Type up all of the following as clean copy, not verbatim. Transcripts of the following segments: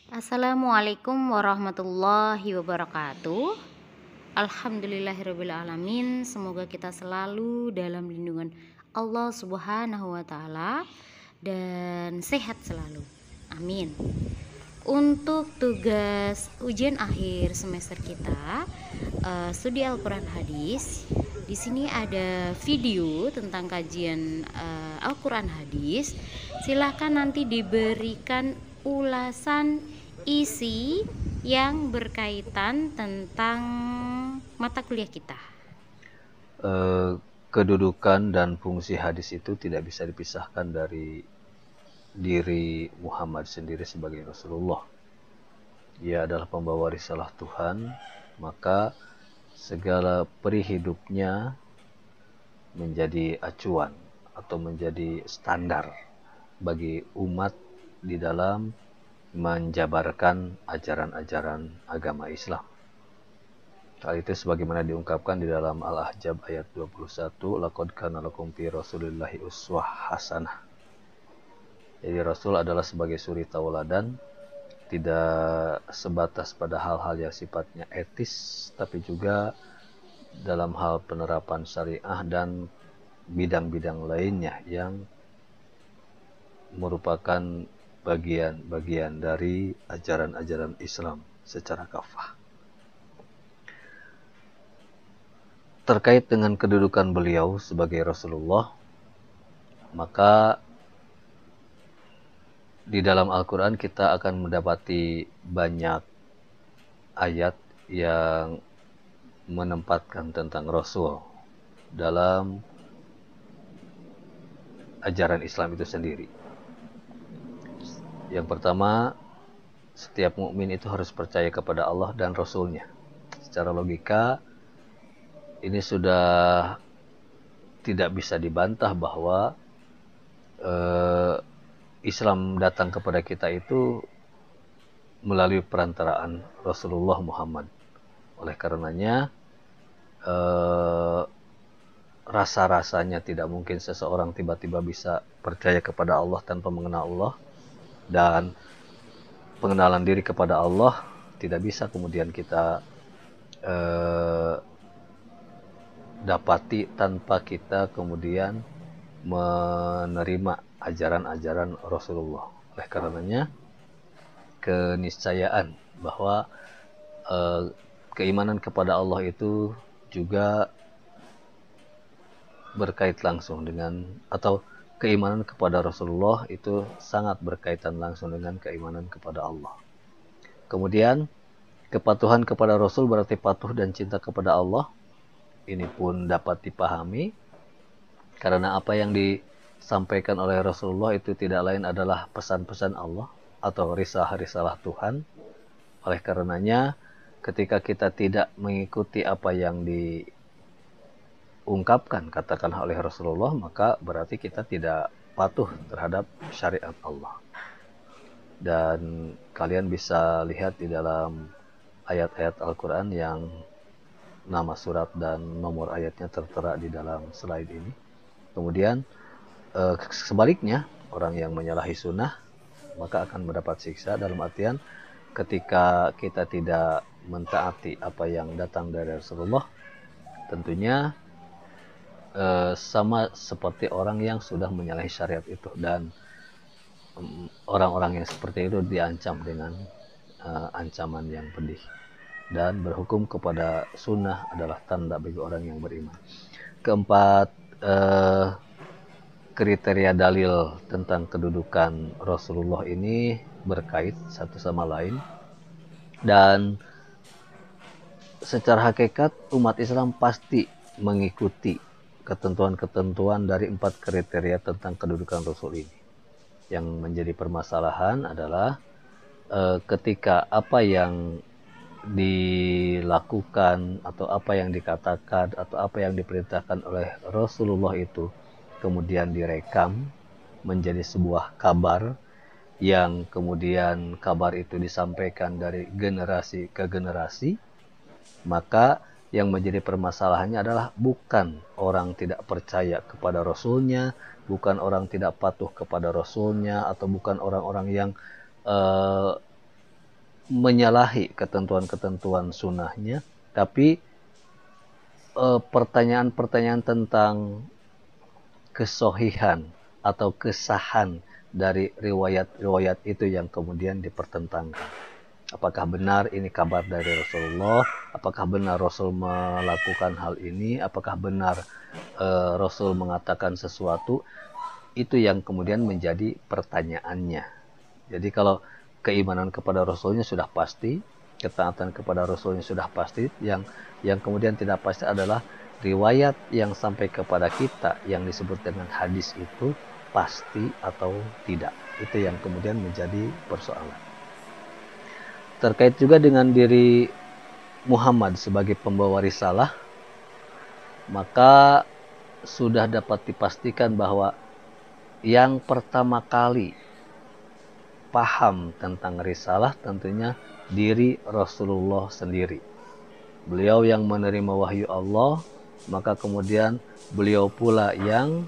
Assalamualaikum warahmatullahi wabarakatuh. Alhamdulillahirabbil alamin. Semoga kita selalu dalam lindungan Allah Subhanahu wa taala dan sehat selalu. Amin. Untuk tugas ujian akhir semester kita, studi Al-Qur'an hadis. Di sini ada video tentang kajian Al-Qur'an hadis. Silahkan nanti diberikan ulasan isi yang berkaitan tentang mata kuliah kita. Kedudukan dan fungsi hadis itu tidak bisa dipisahkan dari diri Muhammad sendiri sebagai Rasulullah. Ia adalah pembawa risalah Tuhan, maka segala peri hidupnya menjadi acuan atau menjadi standar bagi umat di dalam menjabarkan ajaran-ajaran agama Islam. Hal itu sebagaimana diungkapkan di dalam Al-Ahzab ayat 21, laqad kana lakum fi Rasulillahi uswah hasanah. Jadi Rasul adalah sebagai suri tauladan, tidak sebatas pada hal-hal yang sifatnya etis, tapi juga dalam hal penerapan syariah dan bidang-bidang lainnya yang merupakan bagian-bagian dari ajaran-ajaran Islam secara kafah. Terkait dengan kedudukan beliau sebagai Rasulullah, maka di dalam Al-Quran kita akan mendapati banyak ayat yang menempatkan tentang Rasul dalam ajaran Islam itu sendiri. Yang pertama, setiap mukmin itu harus percaya kepada Allah dan Rasul-Nya. Secara logika, ini sudah tidak bisa dibantah bahwa Islam datang kepada kita itu melalui perantaraan Rasulullah Muhammad. Oleh karenanya, rasa-rasanya tidak mungkin seseorang tiba-tiba bisa percaya kepada Allah tanpa mengenal Allah, dan pengenalan diri kepada Allah tidak bisa kemudian kita dapati tanpa kita kemudian menerima ajaran-ajaran Rasulullah. Oleh karenanya, keniscayaan bahwa keimanan kepada Allah itu juga berkait langsung dengan, atau keimanan kepada Rasulullah itu sangat berkaitan langsung dengan keimanan kepada Allah. Kemudian, kepatuhan kepada Rasul berarti patuh dan cinta kepada Allah. Ini pun dapat dipahami karena apa yang disampaikan oleh Rasulullah itu tidak lain adalah pesan-pesan Allah atau risalah-risalah Tuhan. Oleh karenanya, ketika kita tidak mengikuti apa yang diungkapkan, katakan oleh Rasulullah, maka berarti kita tidak patuh terhadap syariat Allah. Dan kalian bisa lihat di dalam ayat-ayat Al-Quran yang nama surat dan nomor ayatnya tertera di dalam slide ini. Kemudian sebaliknya, orang yang menyalahi sunnah maka akan mendapat siksa, dalam artian ketika kita tidak mentaati apa yang datang dari Rasulullah, tentunya sama seperti orang yang sudah menyalahi syariat itu, dan orang-orang yang seperti itu diancam dengan ancaman yang pedih. Dan berhukum kepada sunnah adalah tanda bagi orang yang beriman. Keempat, kriteria dalil tentang kedudukan Rasulullah ini berkait satu sama lain, dan secara hakikat umat Islam pasti mengikuti ketentuan-ketentuan dari 4 kriteria tentang kedudukan Rasul ini. Yang menjadi permasalahan adalah ketika apa yang dilakukan atau apa yang dikatakan atau apa yang diperintahkan oleh Rasulullah itu kemudian direkam menjadi sebuah kabar, yang kemudian kabar itu disampaikan dari generasi ke generasi, maka yang menjadi permasalahannya adalah bukan orang tidak percaya kepada Rasulnya, bukan orang tidak patuh kepada Rasulnya, atau bukan orang-orang yang menyalahi ketentuan-ketentuan sunnahnya, tapi pertanyaan-pertanyaan tentang kesohihan atau kesahan dari riwayat-riwayat itu yang kemudian dipertentangkan. Apakah benar ini kabar dari Rasulullah? Apakah benar Rasul melakukan hal ini? Apakah benar Rasul mengatakan sesuatu? Itu yang kemudian menjadi pertanyaannya. Jadi kalau keimanan kepada Rasulnya sudah pasti, ketaatan kepada Rasulnya sudah pasti, yang kemudian tidak pasti adalah riwayat yang sampai kepada kita yang disebut dengan hadis itu pasti atau tidak. Itu yang kemudian menjadi persoalan. Terkait juga dengan diri Muhammad sebagai pembawa risalah, maka sudah dapat dipastikan bahwa yang pertama kali paham tentang risalah tentunya diri Rasulullah sendiri. Beliau yang menerima wahyu Allah, maka kemudian beliau pula yang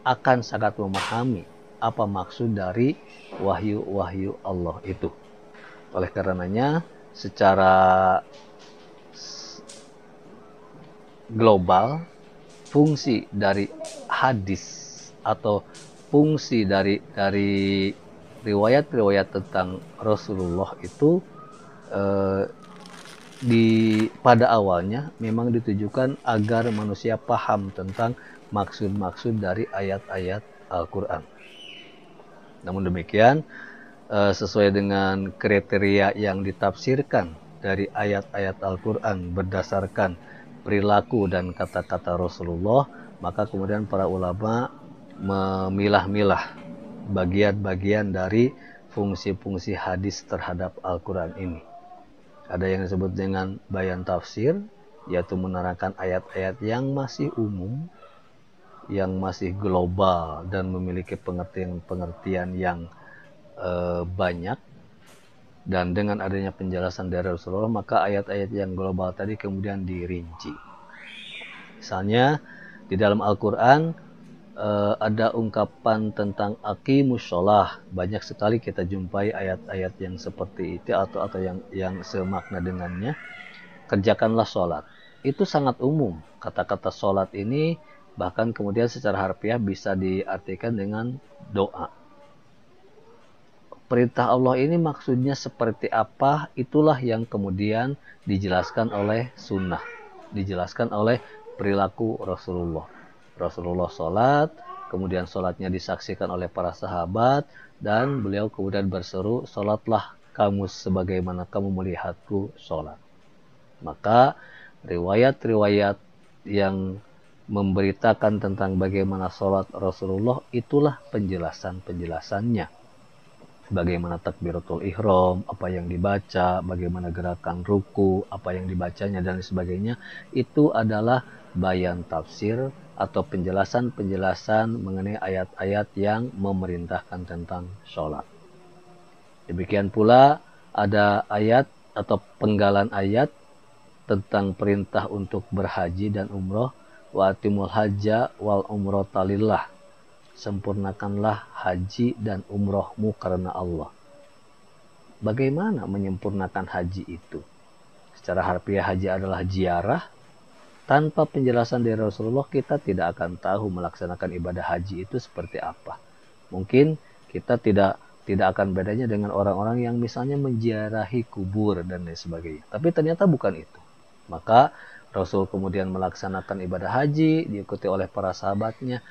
akan sangat memahami apa maksud dari wahyu-wahyu Allah itu. Oleh karenanya, secara global, fungsi dari hadis atau fungsi dari riwayat-riwayat tentang Rasulullah itu pada awalnya memang ditujukan agar manusia paham tentang maksud-maksud dari ayat-ayat Al-Quran. Namun demikian, sesuai dengan kriteria yang ditafsirkan dari ayat-ayat Al-Quran berdasarkan perilaku dan kata-kata Rasulullah, maka kemudian para ulama memilah-milah bagian-bagian dari fungsi-fungsi hadis terhadap Al-Quran ini. Ada yang disebut dengan bayan tafsir, yaitu menerangkan ayat-ayat yang masih umum, yang masih global dan memiliki pengertian-pengertian yang banyak. Dan dengan adanya penjelasan dari Rasulullah, maka ayat-ayat yang global tadi kemudian dirinci. Misalnya di dalam Al-Quran ada ungkapan tentang aqimus sholah. Banyak sekali kita jumpai ayat-ayat yang seperti itu atau yang semakna dengannya. Kerjakanlah sholat. Itu sangat umum. Kata-kata sholat ini bahkan kemudian secara harfiah bisa diartikan dengan doa. Perintah Allah ini maksudnya seperti apa? Itulah yang kemudian dijelaskan oleh sunnah, dijelaskan oleh perilaku Rasulullah. Rasulullah sholat, kemudian sholatnya disaksikan oleh para sahabat, dan beliau kemudian berseru, sholatlah kamu sebagaimana kamu melihatku sholat. Maka riwayat-riwayat yang memberitakan tentang bagaimana sholat Rasulullah, itulah penjelasan-penjelasannya. Bagaimana takbiratul ihram, apa yang dibaca, bagaimana gerakan ruku, apa yang dibacanya, dan sebagainya. Itu adalah bayan tafsir atau penjelasan-penjelasan mengenai ayat-ayat yang memerintahkan tentang sholat. Demikian pula ada ayat atau penggalan ayat tentang perintah untuk berhaji dan umroh. Wa atimul hajja wal umrata lillah. Sempurnakanlah haji dan umrohmu karena Allah. Bagaimana menyempurnakan haji itu? Secara harfiah haji adalah ziarah. Tanpa penjelasan dari Rasulullah, kita tidak akan tahu melaksanakan ibadah haji itu seperti apa. Mungkin kita tidak akan bedanya dengan orang-orang yang misalnya menziarahi kubur dan lain sebagainya. Tapi ternyata bukan itu. Maka Rasul kemudian melaksanakan ibadah haji, diikuti oleh para sahabatnya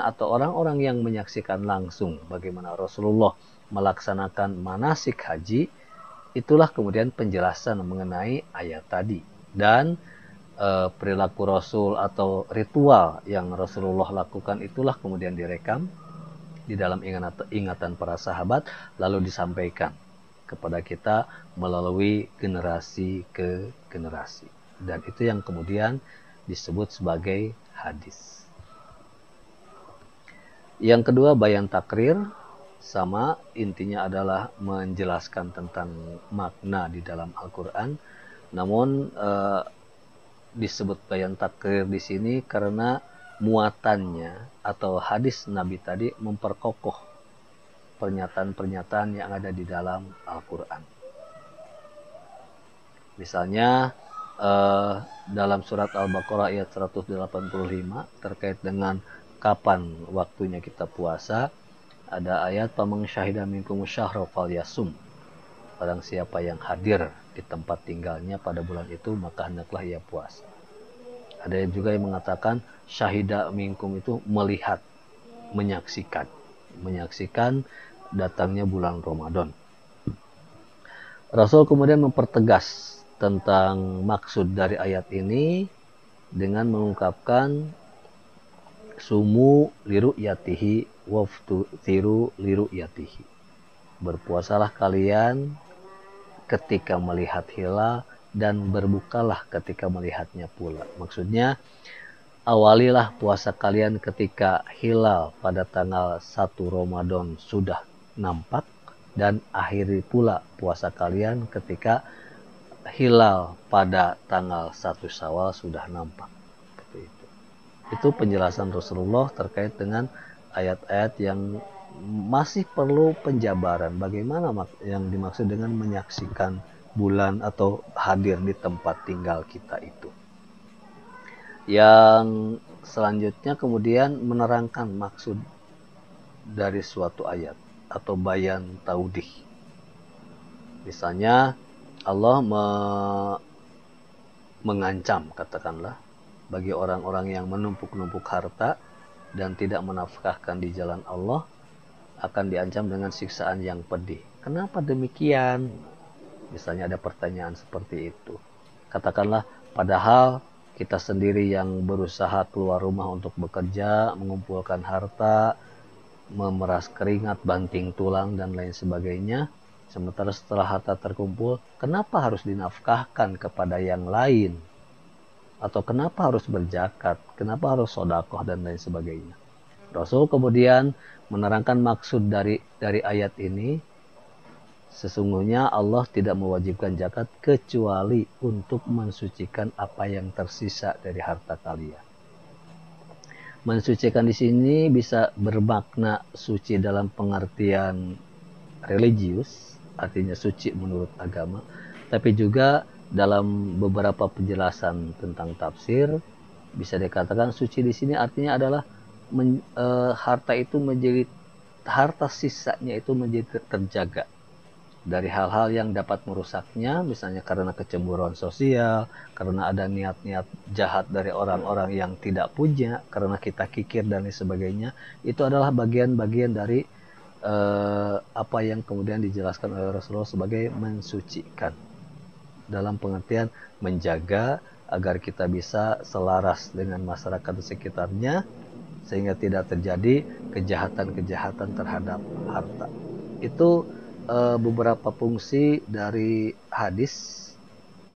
atau orang-orang yang menyaksikan langsung bagaimana Rasulullah melaksanakan manasik haji. Itulah kemudian penjelasan mengenai ayat tadi. Dan perilaku Rasul atau ritual yang Rasulullah lakukan itulah kemudian direkam di dalam ingatan para sahabat, lalu disampaikan kepada kita melalui generasi ke generasi. Dan itu yang kemudian disebut sebagai hadis. Yang kedua, bayan takrir, sama intinya adalah menjelaskan tentang makna di dalam Al-Quran. Namun disebut bayan takrir di sini karena muatannya atau hadis Nabi tadi memperkokoh pernyataan-pernyataan yang ada di dalam Al-Quran. Misalnya dalam surat Al-Baqarah ayat 185 terkait dengan kapan waktunya kita puasa, ada ayat "Faman syahida minkum syahra falyasum." Barang siapa yang hadir di tempat tinggalnya pada bulan itu, maka hendaklah ia puasa. Ada juga yang mengatakan syahida minkum itu melihat, menyaksikan datangnya bulan Ramadan. Rasul kemudian mempertegas tentang maksud dari ayat ini dengan mengungkapkan sumu liru'yatihi waftiru liru'yatihi. Berpuasalah kalian ketika melihat hilal dan berbukalah ketika melihatnya pula. Maksudnya, awalilah puasa kalian ketika hilal pada tanggal 1 Ramadan sudah nampak, dan akhiri pula puasa kalian ketika hilal pada tanggal 1 Syawal sudah nampak. Seperti itu. Itu penjelasan Rasulullah terkait dengan ayat-ayat yang masih perlu penjabaran. Bagaimana yang dimaksud dengan menyaksikan bulan atau hadir di tempat tinggal kita itu. Yang selanjutnya kemudian menerangkan maksud dari suatu ayat atau bayan taudih. Misalnya Allah mengancam, katakanlah, bagi orang-orang yang menumpuk-numpuk harta dan tidak menafkahkan di jalan Allah, akan diancam dengan siksaan yang pedih. Kenapa demikian? Misalnya ada pertanyaan seperti itu. Katakanlah, padahal kita sendiri yang berusaha keluar rumah untuk bekerja, mengumpulkan harta, memeras keringat, banting tulang, dan lain sebagainya. Sementara setelah harta terkumpul, kenapa harus dinafkahkan kepada yang lain? Atau kenapa harus berzakat? Kenapa harus sedekah dan lain sebagainya? Rasul kemudian menerangkan maksud dari ayat ini. Sesungguhnya Allah tidak mewajibkan zakat kecuali untuk mensucikan apa yang tersisa dari harta kalian. Mensucikan di sini bisa bermakna suci dalam pengertian religius, artinya suci menurut agama, tapi juga dalam beberapa penjelasan tentang tafsir bisa dikatakan suci di sini artinya adalah harta itu menjadi, harta sisanya itu menjadi terjaga dari hal-hal yang dapat merusaknya, misalnya karena kecemburuan sosial, karena ada niat-niat jahat dari orang-orang yang tidak punya, karena kita kikir dan lain sebagainya. Itu adalah bagian-bagian dari apa yang kemudian dijelaskan oleh Rasulullah sebagai mensucikan, dalam pengertian menjaga agar kita bisa selaras dengan masyarakat di sekitarnya sehingga tidak terjadi kejahatan-kejahatan terhadap harta. Itu beberapa fungsi dari hadis